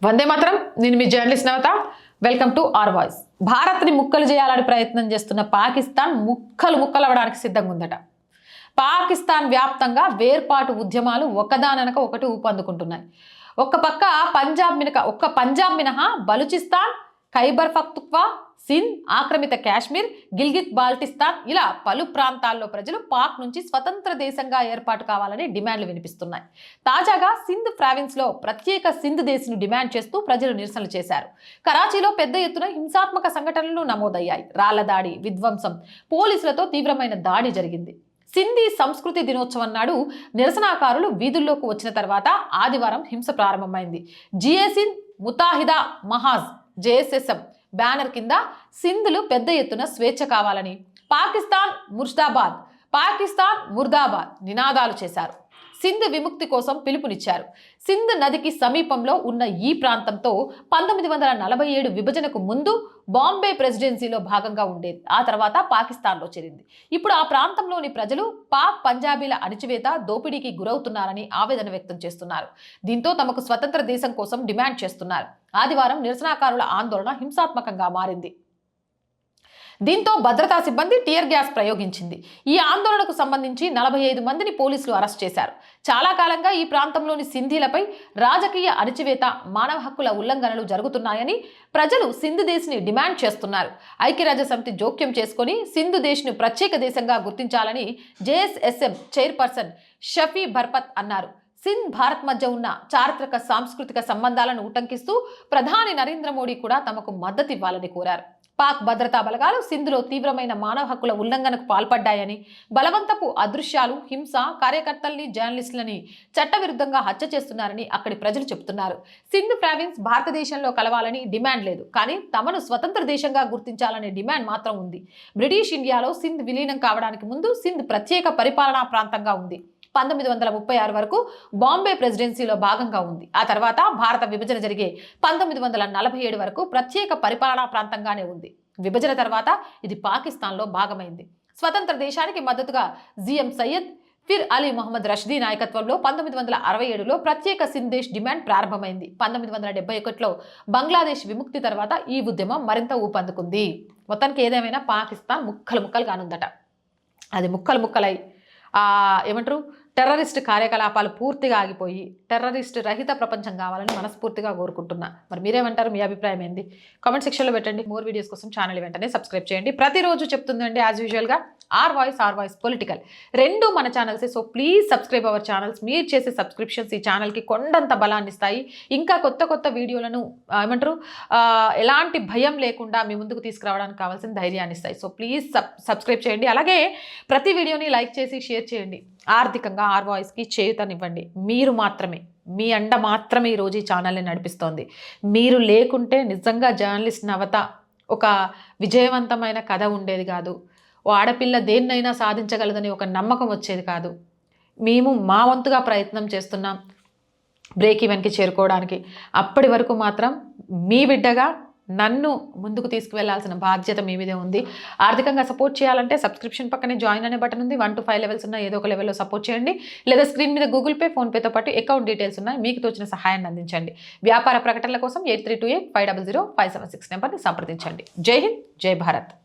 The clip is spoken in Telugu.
వందే మాత్రం. నేను మీ journalist Navata. Welcome to our voice. భారత్ని ముక్కలు చేయాలని ప్రయత్నం చేస్తున్న పాకిస్తాన్ ముక్కలవడానికి సిద్ధంగా ఉందట. పాకిస్తాన్ వ్యాప్తంగా వేర్పాటు ఉద్యమాలు ఒకదాననక ఒకటి ఊపందుకుంటున్నాయి. ఒక్క పక్క పంజాబ్ మినహా బలూచిస్తాన్, ఖైబర్ పఖ్తూన్ఖ్వా, సింధ్, ఆక్రమిత కాశ్మీర్, గిల్గిత్ బాల్టిస్తాన్ ఇలా పలు ప్రాంతాల్లో ప్రజలు పాక్ నుంచి స్వతంత్ర దేశంగా ఏర్పాటు కావాలని డిమాండ్లు వినిపిస్తున్నాయి. తాజాగా సింధ్ ప్రావిన్స్ లో ప్రత్యేక సింధ్ దేశ్ డిమాండ్ చేస్తూ ప్రజలు నిరసనలు చేశారు. కరాచీలో పెద్ద ఎత్తున హింసాత్మక సంఘటనలు నమోదయ్యాయి. రాళ్ల దాడి, విధ్వంసం, పోలీసులతో తీవ్రమైన దాడి జరిగింది. సింధీ సంస్కృతి దినోత్సవం నాడు నిరసనకారులు వీధుల్లోకి వచ్చిన తర్వాత ఆదివారం హింస ప్రారంభమైంది. జిఏసిన్ ముతాహిదా మహాజ్ జేఎస్ఎస్ఎం బ్యానర్ కింద సింధులు పెద్ద ఎత్తున స్వేచ్ఛ కావాలని పాకిస్తాన్ ముర్దాబాద్ నినాదాలు చేశారు. సింధ్ విముక్తి కోసం పిలుపునిచ్చారు. సింధ్ నదికి సమీపంలో ఉన్న ఈ ప్రాంతంతో 1947 విభజనకు ముందు బాంబే ప్రెసిడెన్సీలో భాగంగా ఉండేది. ఆ తర్వాత పాకిస్తాన్లో చేరింది. ఇప్పుడు ఆ ప్రాంతంలోని ప్రజలు పాక్ పంజాబీల అణిచివేత, దోపిడీకి గురవుతున్నారని ఆవేదన వ్యక్తం చేస్తున్నారు. దీంతో తమకు స్వతంత్ర దేశం కోసం డిమాండ్ చేస్తున్నారు. ఆదివారం నిరసనకారుల ఆందోళన హింసాత్మకంగా మారింది. దీంతో భద్రతా సిబ్బంది టియర్ గ్యాస్ ప్రయోగించింది. ఈ ఆందోళనకు సంబంధించి 45 మందిని పోలీసులు అరెస్ట్ చేశారు. చాలా కాలంగా ఈ ప్రాంతంలోని సింధీలపై రాజకీయ అణిచివేత, మానవ హక్కుల ఉల్లంఘనలు జరుగుతున్నాయని ప్రజలు సింధ్ దేశ్ని డిమాండ్ చేస్తున్నారు. ఐక్యరాజ్యసమితి జోక్యం చేసుకుని సింధ్ దేశ్ను ప్రత్యేక దేశంగా గుర్తించాలని జేఎస్ఎస్ఎం చైర్పర్సన్ షఫీ బర్పత్ అన్నారు. సింధ్, భారత్ మధ్య ఉన్న చారిత్రక సాంస్కృతిక సంబంధాలను ఉటంకిస్తూ ప్రధాని నరేంద్ర మోడీ కూడా తమకు మద్దతు ఇవ్వాలని కోరారు. పాక్ భద్రతా బలగాలు సింధులో తీవ్రమైన మానవ హక్కుల ఉల్లంఘనకు పాల్పడ్డాయని, బలవంతపు అదృశ్యాలు, హింస, కార్యకర్తల్ని, జర్నలిస్టులని చట్టవిరుద్ధంగా హత్య చేస్తున్నారని అక్కడి ప్రజలు చెబుతున్నారు. సింధ్ ప్రావిన్స్ భారతదేశంలో కలవాలని డిమాండ్ లేదు, కానీ తమను స్వతంత్ర దేశంగా గుర్తించాలనే డిమాండ్ మాత్రం ఉంది. బ్రిటిష్ ఇండియాలో సింధ్ విలీనం కావడానికి ముందు సింధ్ ప్రత్యేక పరిపాలనా ప్రాంతంగా ఉంది. 1936 వరకు బాంబే ప్రెసిడెన్సీలో భాగంగా ఉంది. ఆ తర్వాత భారత విభజన జరిగే 1947 వరకు ప్రత్యేక పరిపాలనా ప్రాంతంగానే ఉంది. విభజన తర్వాత ఇది పాకిస్తాన్లో భాగమైంది. స్వతంత్ర దేశానికి మద్దతుగా జిఎం సయ్యద్, ఫిర్ అలీ మొహమ్మద్ రష్దీ నాయకత్వంలో 1967లో ప్రత్యేక సింధ్ దేశ్ డిమాండ్ ప్రారంభమైంది. 1971లో బంగ్లాదేశ్ విముక్తి తర్వాత ఈ ఉద్యమం మరింత ఊపందుకుంది. మొత్తానికి ఏదేమైనా పాకిస్తాన్ ముక్కలు కానుందట. అది ముక్కలై ఏమంటారు, టెర్రరిస్ట్ కార్యకలాపాలు పూర్తిగా ఆగిపోయి టెర్రరిస్ట్ రహిత ప్రపంచం కావాలని మనస్ఫూర్తిగా కోరుకుంటున్నా. మరి మీరేమంటారు? మీ అభిప్రాయం ఏంది? కామెంట్ సెక్షన్లో పెట్టండి. మోర్ వీడియోస్ కోసం ఛానల్ వెంటనే సబ్స్క్రైబ్ చేయండి. ప్రతిరోజు చెప్తుందండి యాజ్ యూజువల్గా ఆర్ వాయిస్ పొలిటికల్ రెండు మన ఛానల్సే. So please subscribe our channels. మీరు చేసే సబ్స్క్రిప్షన్స్ ఈ ఛానల్కి కొండంత బలాన్ని ఇస్తాయి. ఇంకా కొత్త వీడియోలను ఏమంటారు ఎలాంటి భయం లేకుండా మీ ముందుకు తీసుకురావడానికి కావాల్సిన ధైర్యాన్ని ఇస్తాయి. సో ప్లీజ్ సబ్స్క్రైబ్ చేయండి. అలాగే ప్రతి వీడియోని లైక్ చేసి షేర్ చేయండి. ఆర్థికంగా ఆర్ వాయిస్కి చేయూతనివ్వండి. మీరు మాత్రమే, మీ అండ మాత్రమే ఈరోజు ఈ ఛానల్ని నడిపిస్తోంది. మీరు లేకుంటే నిజంగా జర్నలిస్ట్ నవత ఒక విజయవంతమైన కథ ఉండేది కాదు. ఓ ఆడపిల్ల దేన్నైనా సాధించగలదని ఒక నమ్మకం వచ్చేది కాదు. మేము మా వంతుగా ప్రయత్నం చేస్తున్నాం బ్రేక్ ఈవెన్కి చేరుకోవడానికి. అప్పటి వరకు మాత్రం మీ బిడ్డగా నన్ను ముందుకు తీసుకువెళ్లాల్సిన బాధ్యత మీ మీదే ఉంది. ఆర్థికంగా సపోర్ట్ చేయాలంటే సబ్స్క్రిప్షన్ పక్కనే జాయిన్ అనే బటన్ ఉంది. 1 to 5 లెవెల్స్ ఉన్న ఏదో ఒక లెవెల్లో సపోర్ట్ చేయండి. లేదా స్క్రీన్ మీద గూగుల్ పే, ఫోన్పేతో పాటు అకౌంట్ డీటెయిల్స్ ఉన్నాయి. మీకు తోచిన సహాయాన్ని అందించండి. వ్యాపార ప్రకటనల కోసం 8328500576 నెంబర్ని సంప్రదించండి. జై హింద్, జై భారత్.